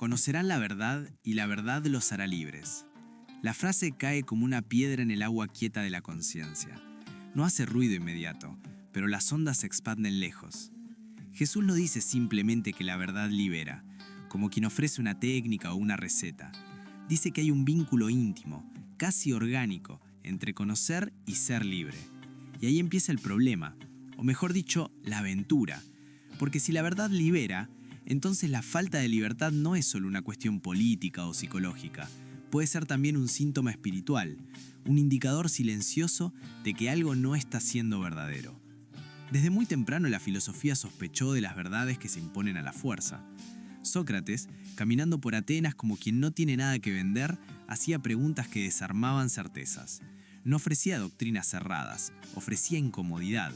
Conocerán la verdad y la verdad los hará libres. La frase cae como una piedra en el agua quieta de la conciencia. No hace ruido inmediato, pero las ondas se expanden lejos. Jesús no dice simplemente que la verdad libera, como quien ofrece una técnica o una receta. Dice que hay un vínculo íntimo, casi orgánico, entre conocer y ser libre. Y ahí empieza el problema, o mejor dicho, la aventura. Porque si la verdad libera, entonces la falta de libertad no es solo una cuestión política o psicológica. Puede ser también un síntoma espiritual, un indicador silencioso de que algo no está siendo verdadero. Desde muy temprano la filosofía sospechó de las verdades que se imponen a la fuerza. Sócrates, caminando por Atenas como quien no tiene nada que vender, hacía preguntas que desarmaban certezas. No ofrecía doctrinas cerradas, ofrecía incomodidad.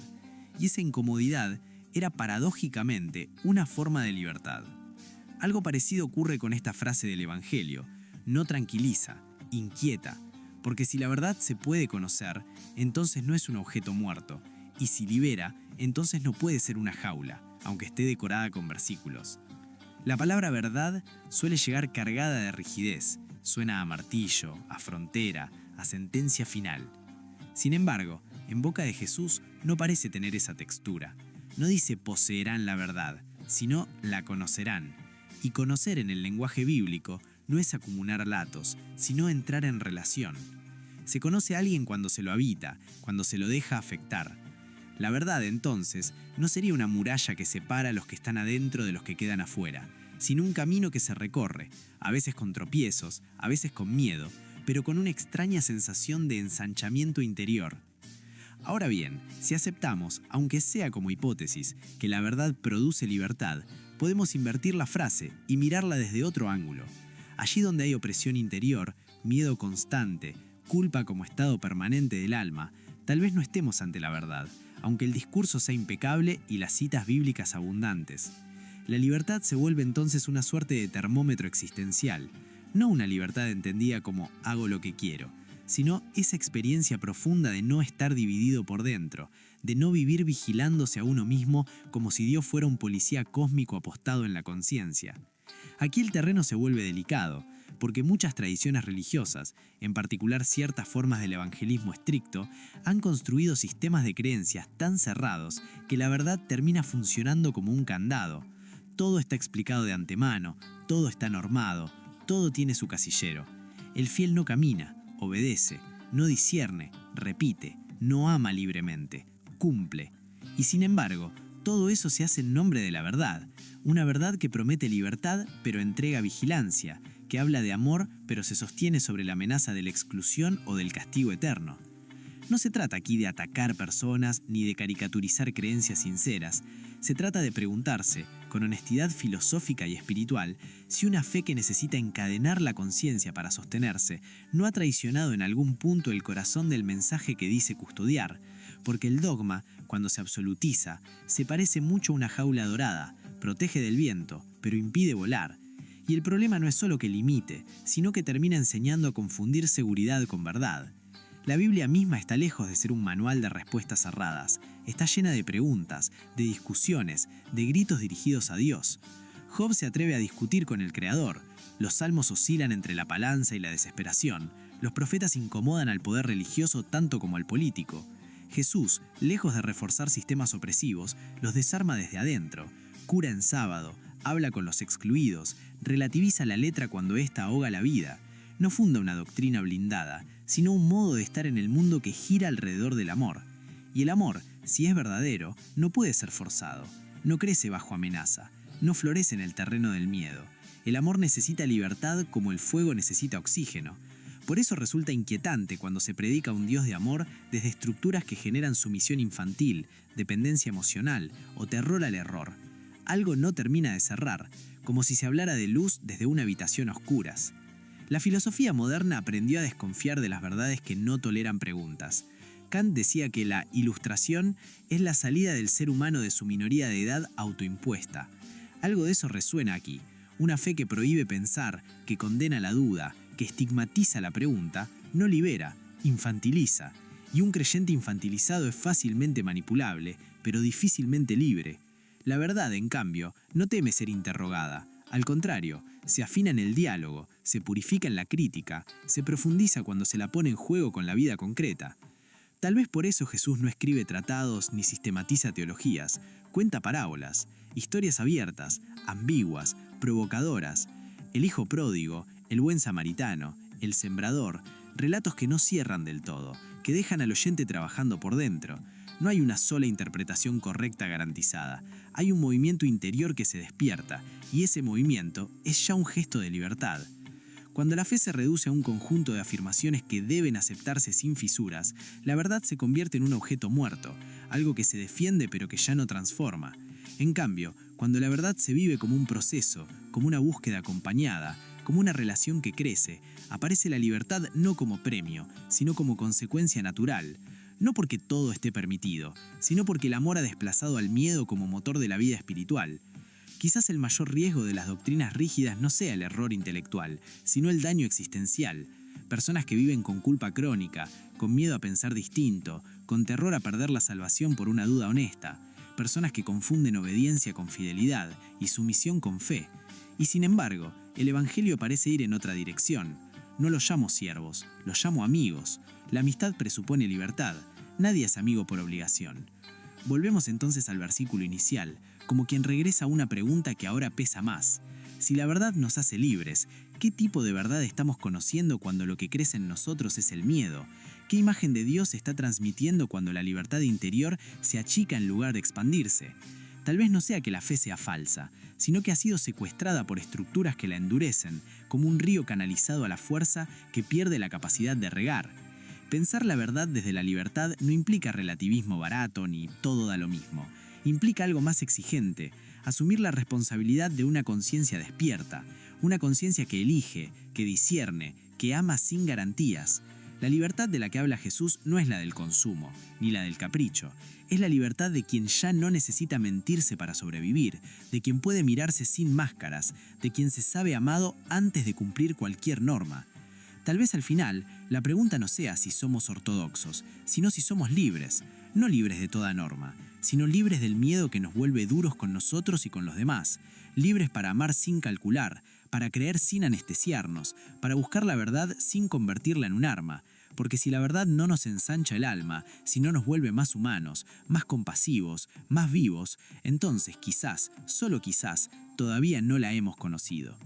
Y esa incomodidad era paradójicamente una forma de libertad. Algo parecido ocurre con esta frase del Evangelio: no tranquiliza, inquieta, porque si la verdad se puede conocer, entonces no es un objeto muerto, y si libera, entonces no puede ser una jaula, aunque esté decorada con versículos. La palabra verdad suele llegar cargada de rigidez, suena a martillo, a frontera, a sentencia final. Sin embargo, en boca de Jesús no parece tener esa textura. No dice poseerán la verdad, sino la conocerán. Y conocer en el lenguaje bíblico no es acumular datos, sino entrar en relación. Se conoce a alguien cuando se lo habita, cuando se lo deja afectar. La verdad, entonces, no sería una muralla que separa a los que están adentro de los que quedan afuera, sino un camino que se recorre, a veces con tropiezos, a veces con miedo, pero con una extraña sensación de ensanchamiento interior. Ahora bien, si aceptamos, aunque sea como hipótesis, que la verdad produce libertad, podemos invertir la frase y mirarla desde otro ángulo. Allí donde hay opresión interior, miedo constante, culpa como estado permanente del alma, tal vez no estemos ante la verdad, aunque el discurso sea impecable y las citas bíblicas abundantes. La libertad se vuelve entonces una suerte de termómetro existencial, no una libertad entendida como hago lo que quiero, sino esa experiencia profunda de no estar dividido por dentro, de no vivir vigilándose a uno mismo como si Dios fuera un policía cósmico apostado en la conciencia. Aquí el terreno se vuelve delicado, porque muchas tradiciones religiosas, en particular ciertas formas del evangelismo estricto, han construido sistemas de creencias tan cerrados que la verdad termina funcionando como un candado. Todo está explicado de antemano, todo está normado, todo tiene su casillero. El fiel no camina, obedece, no discierne, repite, no ama libremente, cumple. Y sin embargo, todo eso se hace en nombre de la verdad, una verdad que promete libertad pero entrega vigilancia, que habla de amor pero se sostiene sobre la amenaza de la exclusión o del castigo eterno. No se trata aquí de atacar personas ni de caricaturizar creencias sinceras, se trata de preguntarse, con honestidad filosófica y espiritual, si una fe que necesita encadenar la conciencia para sostenerse no ha traicionado en algún punto el corazón del mensaje que dice custodiar, porque el dogma, cuando se absolutiza, se parece mucho a una jaula dorada, protege del viento, pero impide volar. Y el problema no es solo que limite, sino que termina enseñando a confundir seguridad con verdad. La Biblia misma está lejos de ser un manual de respuestas cerradas. Está llena de preguntas, de discusiones, de gritos dirigidos a Dios. Job se atreve a discutir con el Creador. Los salmos oscilan entre la balanza y la desesperación. Los profetas incomodan al poder religioso tanto como al político. Jesús, lejos de reforzar sistemas opresivos, los desarma desde adentro. Cura en sábado, habla con los excluidos, relativiza la letra cuando ésta ahoga la vida. No funda una doctrina blindada, sino un modo de estar en el mundo que gira alrededor del amor. Y el amor, si es verdadero, no puede ser forzado, no crece bajo amenaza, no florece en el terreno del miedo. El amor necesita libertad como el fuego necesita oxígeno. Por eso resulta inquietante cuando se predica un Dios de amor desde estructuras que generan sumisión infantil, dependencia emocional o terror al error. Algo no termina de cerrar, como si se hablara de luz desde una habitación a oscuras. La filosofía moderna aprendió a desconfiar de las verdades que no toleran preguntas. Kant decía que la ilustración es la salida del ser humano de su minoría de edad autoimpuesta. Algo de eso resuena aquí. Una fe que prohíbe pensar, que condena la duda, que estigmatiza la pregunta, no libera, infantiliza. Y un creyente infantilizado es fácilmente manipulable, pero difícilmente libre. La verdad, en cambio, no teme ser interrogada, Al contrario, se afina en el diálogo, se purifica en la crítica, se profundiza cuando se la pone en juego con la vida concreta. Tal vez por eso Jesús no escribe tratados ni sistematiza teologías, cuenta parábolas, historias abiertas, ambiguas, provocadoras. El hijo pródigo, el buen samaritano, el sembrador, relatos que no cierran del todo, que dejan al oyente trabajando por dentro. No hay una sola interpretación correcta garantizada. Hay un movimiento interior que se despierta, y ese movimiento es ya un gesto de libertad. Cuando la fe se reduce a un conjunto de afirmaciones que deben aceptarse sin fisuras, la verdad se convierte en un objeto muerto, algo que se defiende pero que ya no transforma. En cambio, cuando la verdad se vive como un proceso, como una búsqueda acompañada, como una relación que crece, aparece la libertad no como premio, sino como consecuencia natural. No porque todo esté permitido, sino porque el amor ha desplazado al miedo como motor de la vida espiritual. Quizás el mayor riesgo de las doctrinas rígidas no sea el error intelectual, sino el daño existencial. Personas que viven con culpa crónica, con miedo a pensar distinto, con terror a perder la salvación por una duda honesta. Personas que confunden obediencia con fidelidad y sumisión con fe. Y sin embargo, el Evangelio parece ir en otra dirección. No los llamo siervos, los llamo amigos. La amistad presupone libertad. Nadie es amigo por obligación. Volvemos entonces al versículo inicial, como quien regresa a una pregunta que ahora pesa más. Si la verdad nos hace libres, ¿qué tipo de verdad estamos conociendo cuando lo que crece en nosotros es el miedo? ¿Qué imagen de Dios se está transmitiendo cuando la libertad interior se achica en lugar de expandirse? Tal vez no sea que la fe sea falsa, sino que ha sido secuestrada por estructuras que la endurecen, como un río canalizado a la fuerza que pierde la capacidad de regar. Pensar la verdad desde la libertad no implica relativismo barato ni todo da lo mismo. Implica algo más exigente, asumir la responsabilidad de una conciencia despierta, una conciencia que elige, que discierne, que ama sin garantías. La libertad de la que habla Jesús no es la del consumo, ni la del capricho. Es la libertad de quien ya no necesita mentirse para sobrevivir, de quien puede mirarse sin máscaras, de quien se sabe amado antes de cumplir cualquier norma. Tal vez al final, la pregunta no sea si somos ortodoxos, sino si somos libres, no libres de toda norma, sino libres del miedo que nos vuelve duros con nosotros y con los demás, libres para amar sin calcular, para creer sin anestesiarnos, para buscar la verdad sin convertirla en un arma, porque si la verdad no nos ensancha el alma, si no nos vuelve más humanos, más compasivos, más vivos, entonces quizás, solo quizás, todavía no la hemos conocido.